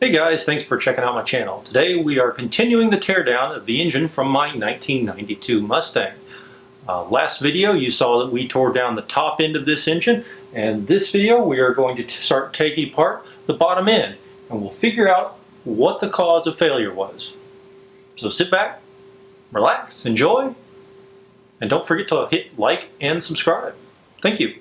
Hey guys, thanks for checking out my channel. Today we are continuing the teardown of the engine from my 1992 Mustang. Last video you saw that we tore down the top end of this engine, and this video we are going to start taking apart the bottom end, and we'll figure out what the cause of failure was. So sit back, relax, enjoy, and don't forget to hit like and subscribe. Thank you.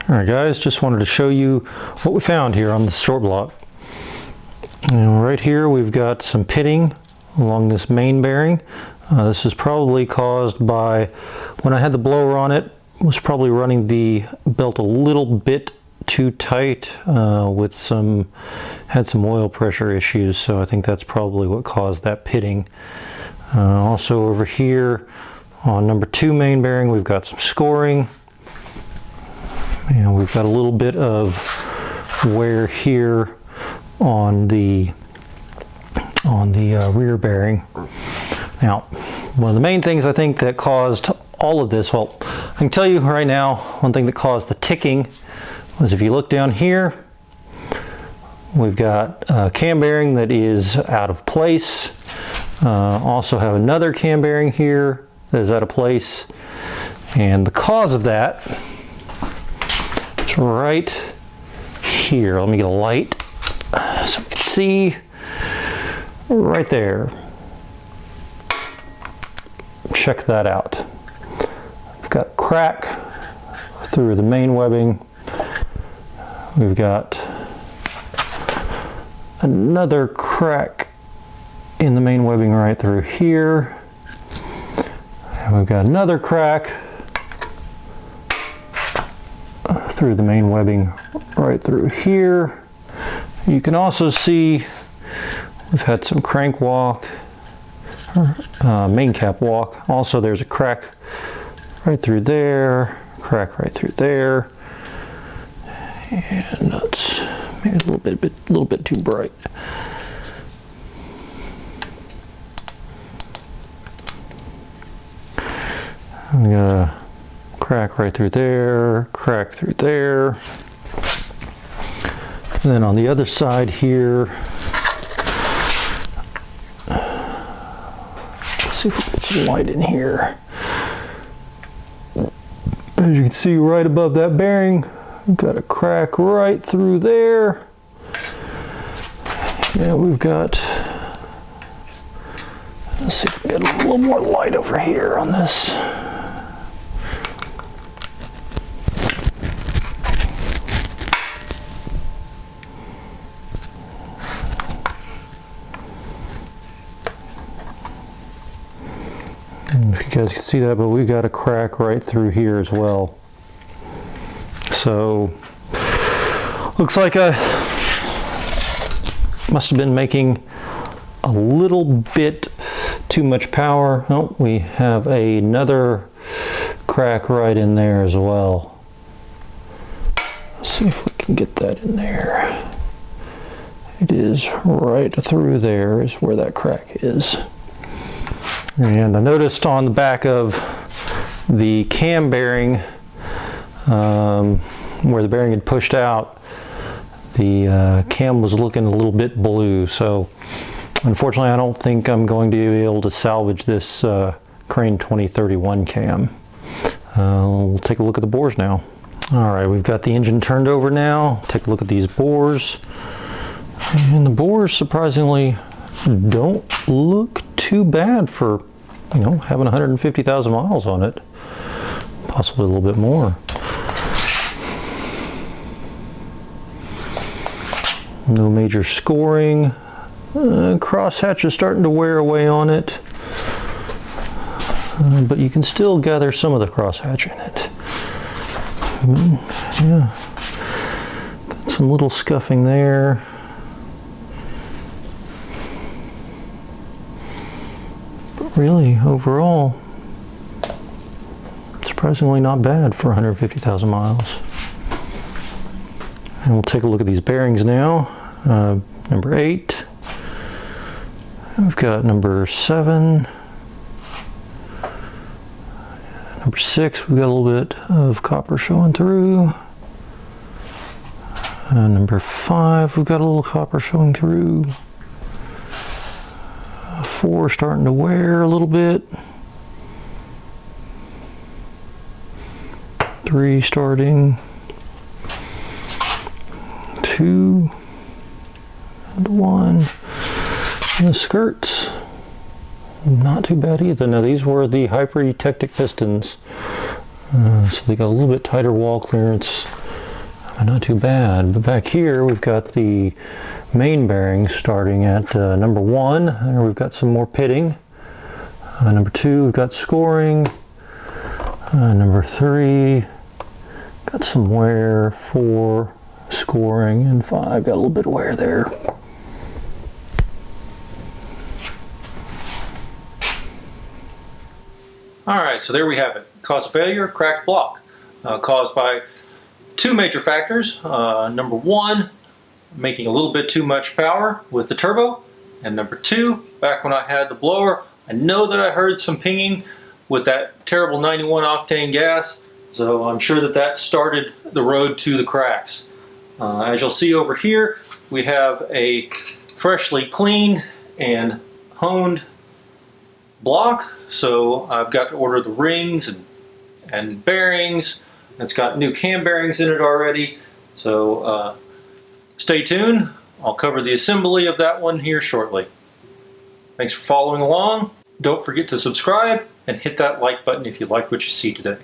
Alright guys, just wanted to show you what we found here on the short block. And right here we've got some pitting along this main bearing. This is probably caused by, when I had the blower on it, was probably running the belt a little bit too tight had some oil pressure issues, so I think that's probably what caused that pitting. Also over here on number 2 main bearing we've got some scoring. And we've got a little bit of wear here on the rear bearing. Now, one of the main things I think that caused all of this, well, I can tell you right now, one thing that caused the ticking was, if you look down here, we've got a cam bearing that is out of place. Also have another cam bearing here that is out of place. And the cause of that, right here. Let me get a light so we can see right there. Check that out. We've got a crack through the main webbing. We've got another crack in the main webbing right through here. And we've got another crack through the main webbing right through here. You can also see we've had some crank walk, main cap walk. Also there's a crack right through there, crack right through there. And that's maybe a little bit too bright. We got a crack right through there, crack through there. And then on the other side here, let's see if we can get some light in here. As you can see right above that bearing, we've got a crack right through there. Yeah, we've got, let's see if we can get a little more light over here on this. If you guys can see that, but we got a crack right through here as well. So looks like I must have been making a little bit too much power. Oh, we have another crack right in there as well. Let's see if we can get that in there. It is right through there is where that crack is. And I noticed on the back of the cam bearing, where the bearing had pushed out, the cam was looking a little bit blue. So unfortunately, I don't think I'm going to be able to salvage this Crane 2031 cam. We'll take a look at the bores now. All right, we've got the engine turned over now. Take a look at these bores. And the bores surprisingly don't look too bad for, you know, having 150,000 miles on it. Possibly a little bit more. No major scoring. Crosshatch is starting to wear away on it. But you can still gather some of the crosshatch in it. Yeah. Got some little scuffing there. But really, overall, surprisingly not bad for 150,000 miles. And we'll take a look at these bearings now. Number 8. We've got number 7. Number 6, we've got a little bit of copper showing through. Number 5, we've got a little copper showing through. 4 starting to wear a little bit. 3 starting. 2 and 1. And the skirts, not too bad either. Now these were the hyper-eutectic pistons, so they got a little bit tighter wall clearance, but not too bad. But back here we've got the main bearings starting at number 1, and we've got some more pitting. Number 2, we've got scoring. Number 3, got some wear. 4, scoring, and 5, got a little bit of wear there. All right, so there we have it. Cause of failure, cracked block, caused by 2 major factors. Number 1, making a little bit too much power with the turbo. And number 2, back when I had the blower, I know that I heard some pinging with that terrible 91 octane gas. So I'm sure that that started the road to the cracks. As you'll see over here, we have a freshly cleaned and honed block. So I've got to order the rings and bearings. It's got new cam bearings in it already. So stay tuned. I'll cover the assembly of that one here shortly. Thanks for following along. Don't forget to subscribe and hit that like button if you like what you see today.